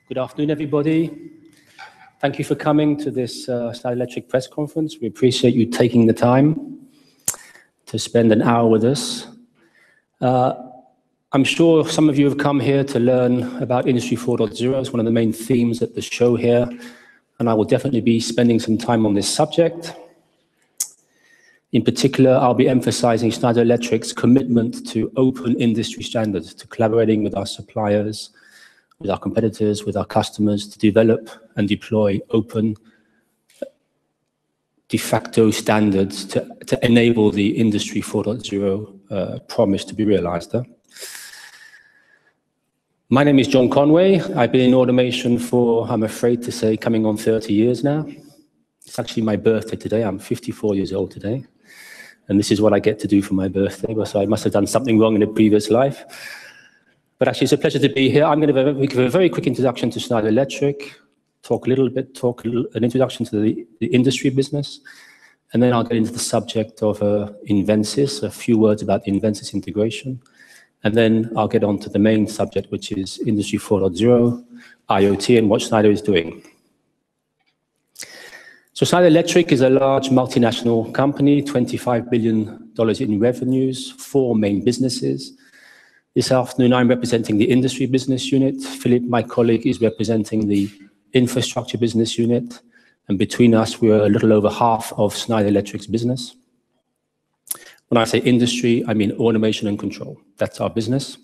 Good afternoon, everybody. Thank you for coming to this Schneider Electric press conference. We appreciate you taking the time to spend an hour with us. I'm sure some of you have come here to learn about Industry 4.0. It's one of the main themes at the show here, and I will definitely be spending some time on this subject. In particular, I'll be emphasizing Schneider Electric's commitment to open industry standards, to collaborating with our suppliers, with our competitors, with our customers, to develop and deploy open de facto standards to enable the Industry 4.0 promise to be realized. My name is John Conway. I've been in automation for, I'm afraid to say, coming on 30 years now. It's actually my birthday today. I'm 54 years old today. And this is what I get to do for my birthday. So I must have done something wrong in a previous life. But actually, it's a pleasure to be here. I'm going to give a very quick introduction to Schneider Electric, talk an introduction to the industry business, and then I'll get into the subject of Invensys, a few words about the Invensys integration, and then I'll get on to the main subject, which is Industry 4.0, IoT, and what Schneider is doing. So Schneider Electric is a large multinational company, $25 billion in revenues, 4 main businesses. This afternoon, I'm representing the industry business unit. Philip, my colleague, is representing the infrastructure business unit. And between us, we're a little over half of Schneider Electric's business. When I say industry, I mean automation and control. That's our business.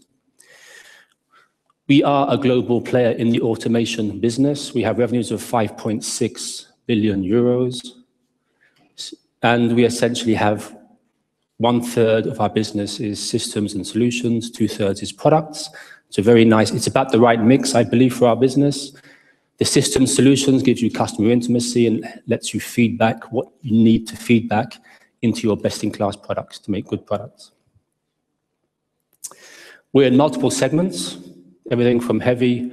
We are a global player in the automation business. We have revenues of 5.6 billion euros. And we essentially have 1/3 of our business is systems and solutions, 2/3 is products. It's about the right mix, I believe, for our business. The system solutions gives you customer intimacy and lets you feedback what you need to feedback into your best-in-class products to make good products. We're in multiple segments, everything from heavy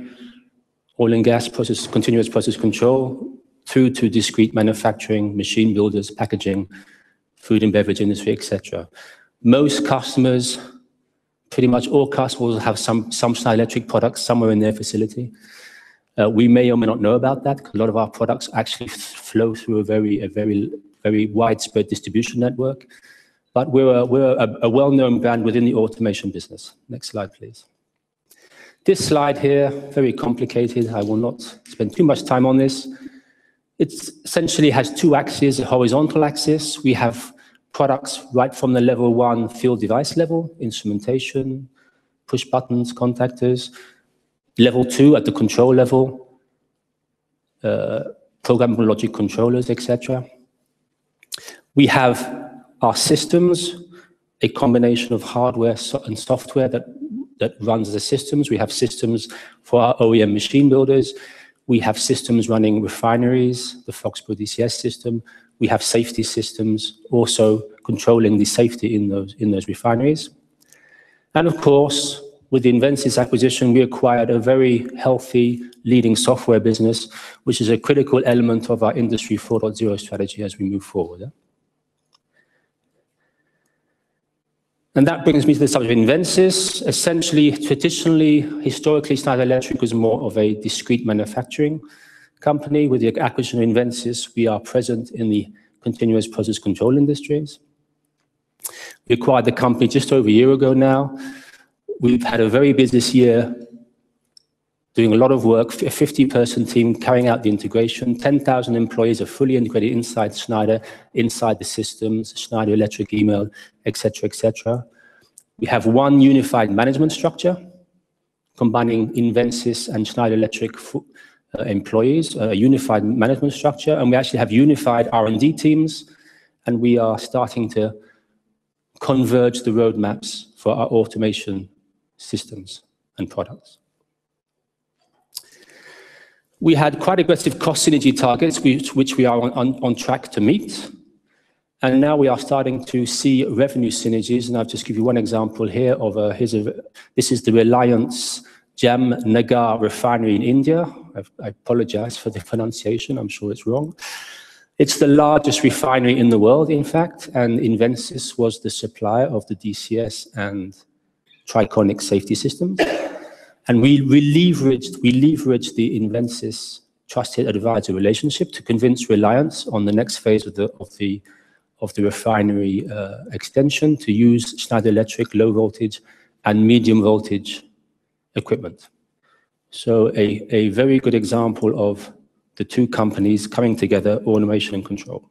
oil and gas process, continuous process control, through to discrete manufacturing, machine builders, packaging, food and beverage industry, etc. Most customers, pretty much all customers, have some Schneider Electric products somewhere in their facility. We may or may not know about that, because a lot of our products actually flow through a very widespread distribution network. But we're a well-known brand within the automation business. Next slide, please. This slide here, very complicated. I will not spend too much time on this. It essentially has 2 axes, a horizontal axis. We have products right from the level 1 field device level, instrumentation, push buttons, contactors. Level 2 at the control level, programmable logic controllers, etc. We have our systems, a combination of hardware and software that runs the systems. We have systems for our OEM machine builders. We have systems running refineries, the Foxborough DCS system. We have safety systems also controlling the safety in those refineries. And of course, with the Invensys acquisition, we acquired a very healthy leading software business, which is a critical element of our Industry 4.0 strategy as we move forward. And that brings me to the subject of Invensys. Essentially, traditionally, historically, Schneider Electric was more of a discrete manufacturing company. With the acquisition of Invensys, we are present in the continuous process control industries. We acquired the company just over a year ago now. We've had a very busy year doing a lot of work, a 50-person team carrying out the integration. 10,000 employees are fully integrated inside Schneider, inside the systems, Schneider Electric email, etc., etc. We have one unified management structure, combining Invensys and Schneider Electric employees, a unified management structure, and we actually have unified R&D teams, and we are starting to converge the roadmaps for our automation systems and products. We had quite aggressive cost synergy targets, which we are on track to meet. And now we are starting to see revenue synergies. And I'll just give you one example here of this is the Reliance Jamnagar refinery in India. I apologize for the pronunciation. I'm sure it's wrong. It's the largest refinery in the world, in fact, and Invensys was the supplier of the DCS and Triconic safety systems. And we leveraged the Invensys trusted advisor relationship to convince Reliance on the next phase of the refinery extension to use Schneider Electric low voltage and medium voltage equipment. So a very good example of the two companies coming together, automation and control.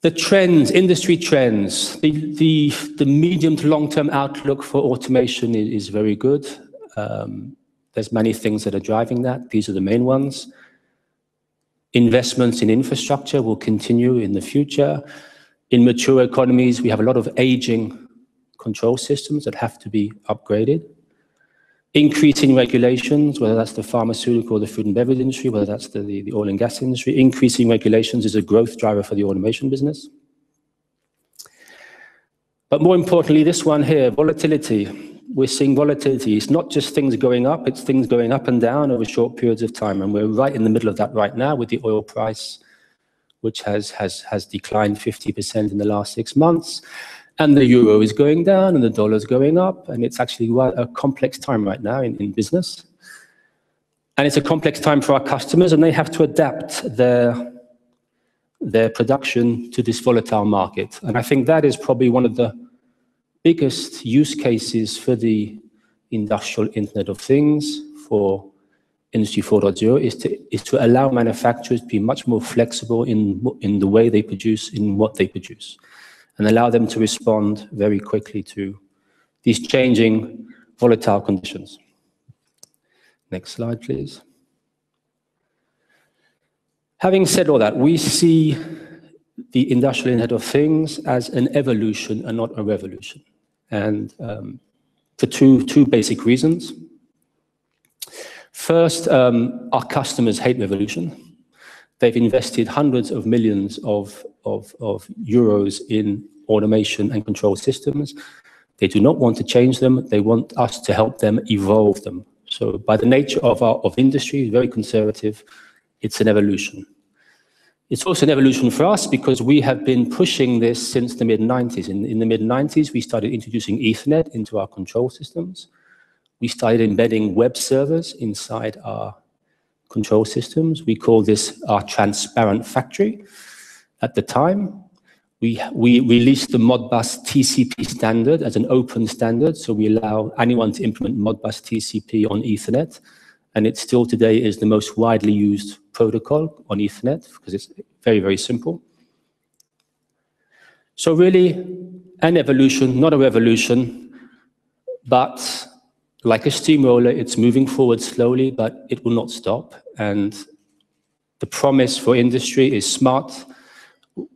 The trends, industry trends, the medium to long-term outlook for automation is very good. There's many things that are driving that. These are the main ones. Investments in infrastructure will continue in the future. In mature economies, we have a lot of aging control systems that have to be upgraded. Increasing regulations, whether that's the pharmaceutical or the food and beverage industry, whether that's the oil and gas industry, increasing regulations is a growth driver for the automation business. But more importantly, this one here, volatility. We're seeing volatility. It's not just things going up, it's things going up and down over short periods of time. And we're right in the middle of that right now with the oil price, which has declined 50% in the last 6 months. And the euro is going down and the dollar is going up. And it's actually a complex time right now in business. And it's a complex time for our customers, and they have to adapt their production to this volatile market. And I think that is probably one of the biggest use cases for the industrial Internet of Things, for Industry 4.0, is to allow manufacturers to be much more flexible in the way they produce, in what they produce, and allow them to respond very quickly to these changing volatile conditions. Next slide, please. Having said all that, we see the industrial Internet of Things as an evolution and not a revolution. And for two basic reasons. First, our customers hate revolution. They've invested hundreds of millions of euros in automation and control systems. They do not want to change them. They want us to help them evolve them. So by the nature of industry, very conservative, it's an evolution. It's also an evolution for us because we have been pushing this since the mid-90s. In the mid-90s, we started introducing Ethernet into our control systems. We started embedding web servers inside our control systems. We call this our transparent factory. At the time, we released the Modbus TCP standard as an open standard, so we allow anyone to implement Modbus TCP on Ethernet, and it still today is the most widely used protocol on Ethernet because it's very, very simple. So really, an evolution, not a revolution, but like a steamroller, it's moving forward slowly, but it will not stop. And the promise for industry is smart.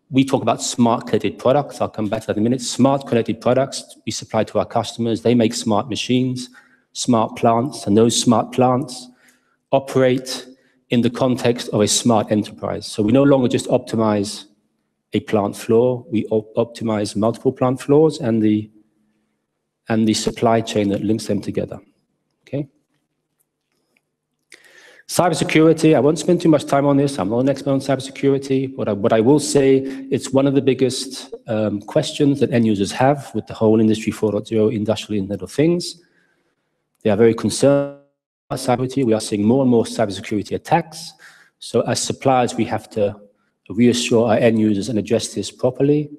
We talk about smart connected products. I'll come back to that in a minute. Smart connected products we supply to our customers. They make smart machines, smart plants, and those smart plants operate in the context of a smart enterprise. So we no longer just optimize a plant floor. We optimize multiple plant floors and the supply chain that links them together. Okay. Cybersecurity, I won't spend too much time on this. I'm not an expert on cybersecurity. What I will say, it's one of the biggest questions that end users have with the whole Industry 4.0 industrial Internet of Things. They are very concerned about cybersecurity. We are seeing more and more cybersecurity attacks. So as suppliers, we have to reassure our end users and address this properly.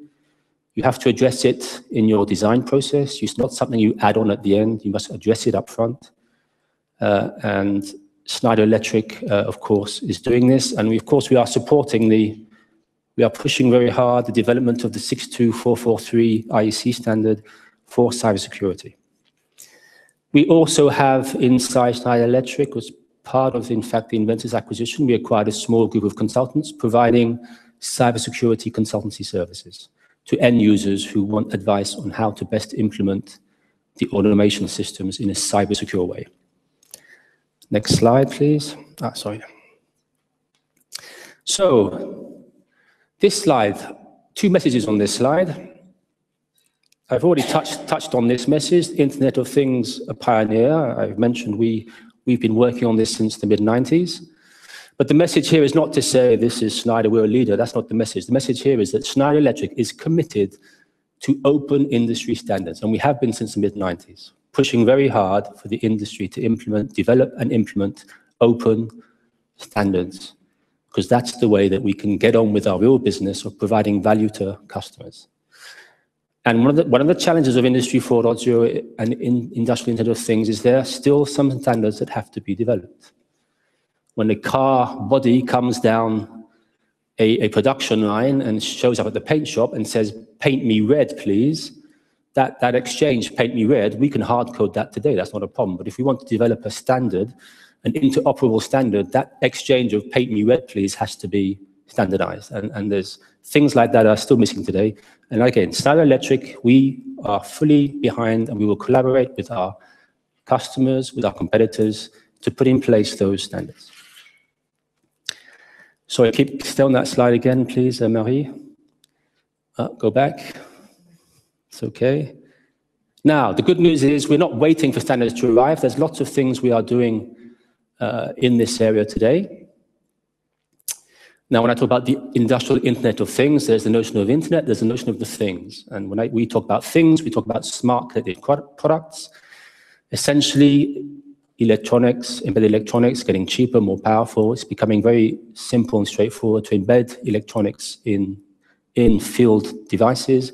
You have to address it in your design process. It's not something you add on at the end. You must address it up front. And Schneider Electric, of course, is doing this. And we are supporting we are pushing very hard the development of the 62443 IEC standard for cybersecurity. We also have inside Schneider Electric, was part of, in fact, the Invensys acquisition, we acquired a small group of consultants providing cybersecurity consultancy services to end users who want advice on how to best implement the automation systems in a cyber-secure way. Next slide, please. Sorry. So, this slide, two messages on this slide. I've already touched on this message, Internet of Things, a pioneer. I've mentioned we've been working on this since the mid-90s. But the message here is not to say this is Schneider, we're a leader. That's not the message. The message here is that Schneider Electric is committed to open industry standards. And we have been since the mid-90s, pushing very hard for the industry to develop and implement open standards, because that's the way that we can get on with our real business of providing value to customers. And one of the challenges of Industry 4.0 and industrial Internet of Things is there are still some standards that have to be developed. When the car body comes down a production line and shows up at the paint shop and says, "Paint me red, please," that exchange, "paint me red," we can hard code that today, that's not a problem. But if we want to develop a standard, an interoperable standard, that exchange of "paint me red, please" has to be standardized. And there's things like that are still missing today. And again, Schneider Electric, we are fully behind, and we will collaborate with our customers, with our competitors, to put in place those standards. So stay on that slide again, please, Marie. Go back. It's okay. Now, the good news is we're not waiting for standards to arrive. There's lots of things we are doing in this area today. Now, when I talk about the industrial Internet of Things, there's the notion of Internet, there's the notion of the things. And when we talk about things, we talk about smart connected products. Essentially, electronics, embedded electronics, getting cheaper, more powerful. It's becoming very simple and straightforward to embed electronics in field devices.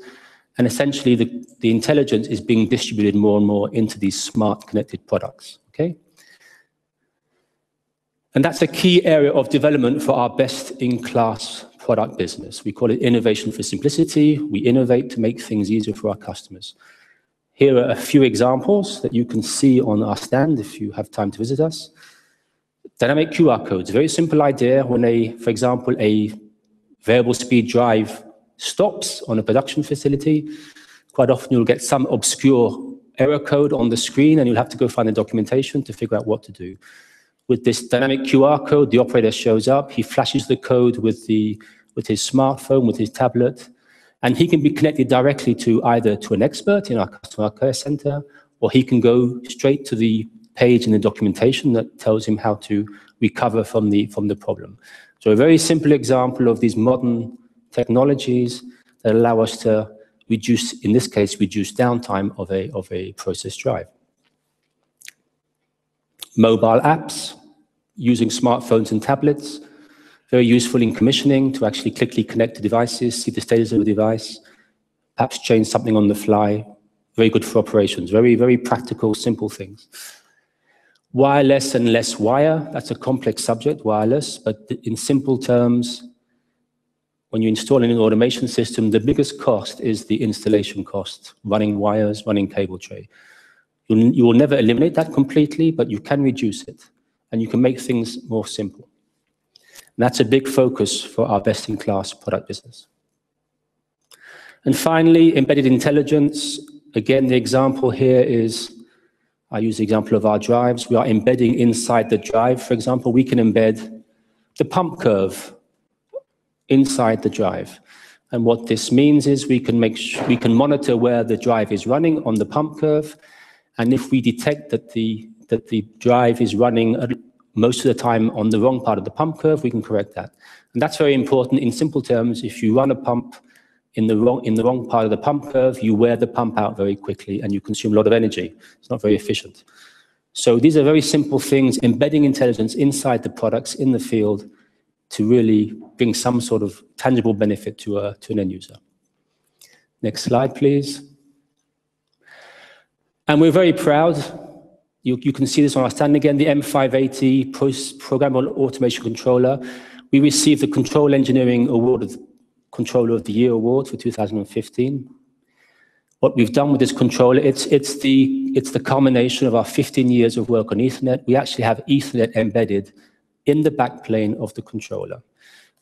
And essentially, the intelligence is being distributed more and more into these smart connected products, okay? And that's a key area of development for our best-in-class product business. We call it innovation for simplicity. We innovate to make things easier for our customers. Here are a few examples that you can see on our stand if you have time to visit us. Dynamic QR codes, very simple idea. When for example, a variable speed drive stops on a production facility, quite often you'll get some obscure error code on the screen and you'll have to go find the documentation to figure out what to do. With this dynamic QR code, the operator shows up, he flashes the code with his smartphone, with his tablet, and he can be connected directly to either to an expert in our customer care center, or he can go straight to the page in the documentation that tells him how to recover from the problem. So a very simple example of these modern technologies that allow us to reduce, in this case, reduce downtime of a process drive. Mobile apps using smartphones and tablets, very useful in commissioning to actually quickly connect to devices, see the status of the device, perhaps change something on the fly. Very good for operations, very, very practical, simple things. Wireless and less wire, that's a complex subject, wireless, but in simple terms, when you install an automation system, the biggest cost is the installation cost, running wires, running cable tray. You will never eliminate that completely, but you can reduce it, and you can make things more simple. And that's a big focus for our best-in-class product business. And finally, embedded intelligence. Again, the example here is, I use the example of our drives. We are embedding inside the drive, for example, we can embed the pump curve inside the drive. And what this means is we can monitor where the drive is running on the pump curve. And if we detect that the drive is running most of the time on the wrong part of the pump curve, we can correct that. And that's very important. In simple terms, if you run a pump in the wrong part of the pump curve, you wear the pump out very quickly and you consume a lot of energy. It's not very efficient. So these are very simple things, embedding intelligence inside the products in the field to really bring some sort of tangible benefit to an end user. Next slide, please. And we're very proud. You can see this on our stand again, the M580 Programmable Automation Controller. We received the Control Engineering Award, Controller of the Year Award for 2015. What we've done with this controller, it's the culmination of our 15 years of work on Ethernet. We actually have Ethernet embedded in the backplane of the controller.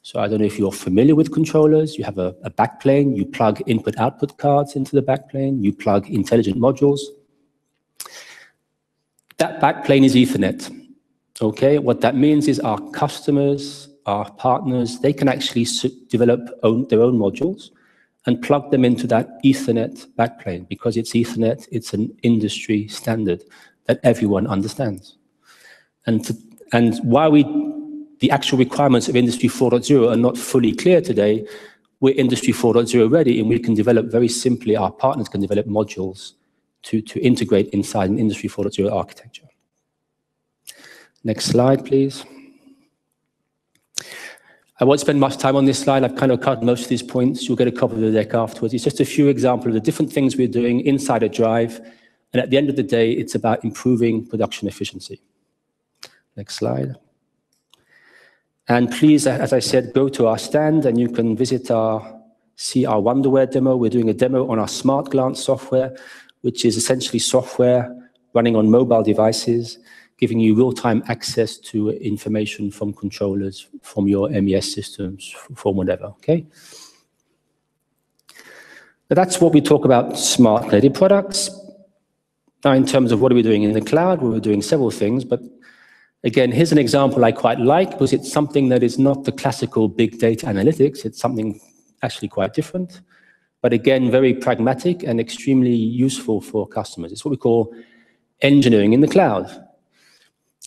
So I don't know if you're familiar with controllers. You have a backplane, you plug input-output cards into the backplane, you plug intelligent modules. That backplane is Ethernet, okay? What that means is our customers, our partners, they can actually develop their own modules and plug them into that Ethernet backplane. Because it's Ethernet, it's an industry standard that everyone understands. And while the actual requirements of Industry 4.0 are not fully clear today, we're Industry 4.0 ready, and we can develop very simply, our partners can develop modules to integrate inside an Industry 4.0 architecture. Next slide, please. I won't spend much time on this slide. I've kind of covered most of these points. You'll get a copy of the deck afterwards. It's just a few examples of the different things we're doing inside a drive. And at the end of the day, it's about improving production efficiency. Next slide. And please, as I said, go to our stand and you can see our Wonderware demo. We're doing a demo on our Smart Glance software, which is essentially software running on mobile devices, giving you real-time access to information from controllers, from your MES systems, from whatever, okay? But that's what we talk about smart connected products. Now, in terms of what are we doing in the cloud, we're doing several things, but again, here's an example I quite like, because it's something that is not the classical big data analytics. It's something actually quite different, but again, very pragmatic and extremely useful for customers. It's what we call engineering in the cloud.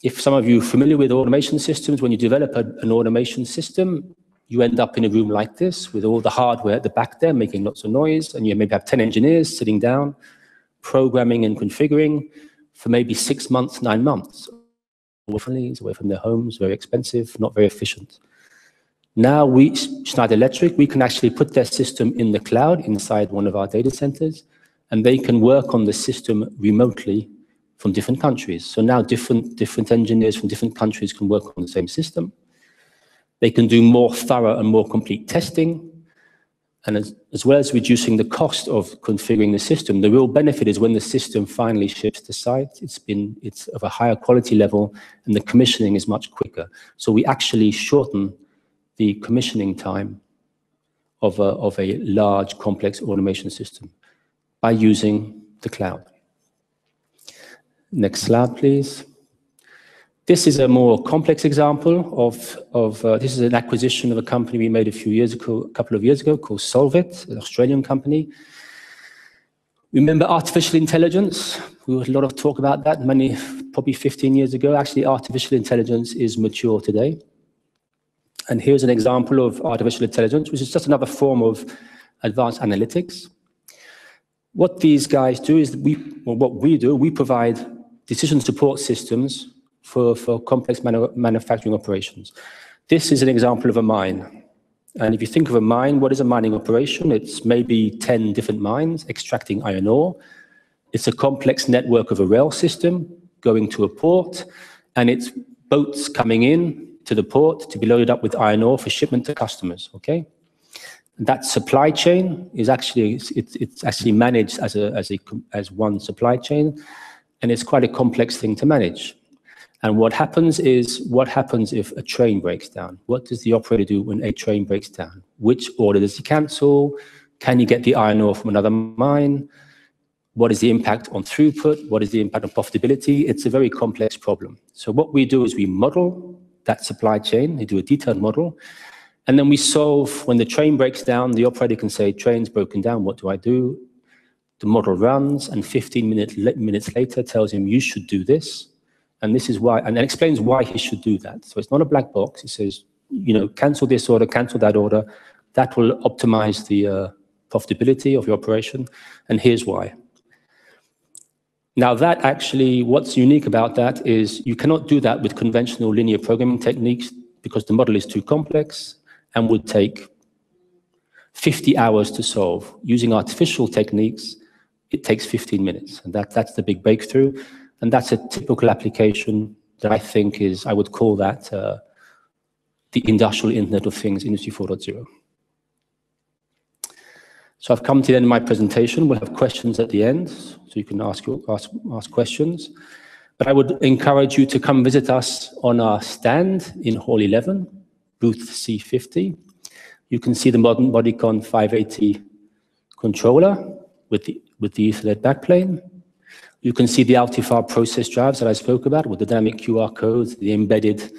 If some of you are familiar with automation systems, when you develop an automation system, you end up in a room like this with all the hardware at the back there making lots of noise, and you maybe have 10 engineers sitting down, programming and configuring for maybe 6 months, 9 months. Away from their homes, very expensive, not very efficient. Now Schneider Electric, we can actually put their system in the cloud inside one of our data centers, and they can work on the system remotely from different countries. So now different engineers from different countries can work on the same system. They can do more thorough and more complete testing. And as well as reducing the cost of configuring the system, the real benefit is when the system finally ships to site, it's of a higher quality level, and the commissioning is much quicker. So we actually shorten the commissioning time of a large, complex automation system by using the cloud. Next slide, please. This is a more complex example of this is an acquisition of a company we made a couple of years ago called Solvit, an Australian company. Remember artificial intelligence? We had a lot of talk about that probably 15 years ago. Actually, artificial intelligence is mature today. And here's an example of artificial intelligence, which is just another form of advanced analytics. What these guys do is we provide decision support systems for complex manufacturing operations. This is an example of a mine. And if you think of a mine, what is a mining operation? It's maybe 10 different mines extracting iron ore. It's a complex network of a rail system going to a port, and it's boats coming in to the port to be loaded up with iron ore for shipment to customers, okay? And that supply chain is actually, it's actually managed as one supply chain, and it's quite a complex thing to manage. And what happens if a train breaks down? What does the operator do when a train breaks down? Which order does he cancel? Can he get the iron ore from another mine? What is the impact on throughput? What is the impact on profitability? It's a very complex problem. So what we do is we model that supply chain. We do a detailed model. And then we solve, when the train breaks down, the operator can say, train's broken down, what do I do? The model runs, and 15 minutes later tells him, you should do this. And this is why, and it explains why he should do that. So it's not a black box. It says, cancel this order, cancel that order. That will optimize the profitability of your operation. And here's why. Now that actually, what's unique about that is you cannot do that with conventional linear programming techniques because the model is too complex and would take 50 hours to solve. Using artificial techniques, it takes 15 minutes. And that's the big breakthrough. And that's a typical application that I think is, I would call that the industrial Internet of Things, Industry 4.0. So I've come to the end of my presentation. We'll have questions at the end, so you can ask questions. But I would encourage you to come visit us on our stand in Hall 11, booth C50. You can see the modern Bodycon 580 controller with the Ethernet backplane. You can see the Altifar process drives that I spoke about with the dynamic QR codes, the embedded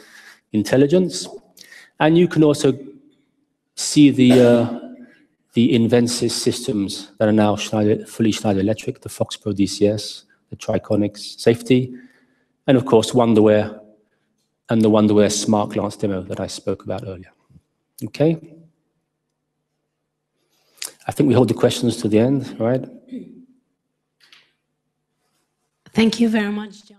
intelligence. And you can also see the Invensys systems that are now fully Schneider Electric, the FoxPro DCS, the Triconics safety, and of course Wonderware and the Wonderware Smart Glance demo that I spoke about earlier. Okay? I think we hold the questions to the end, right? Thank you very much, John.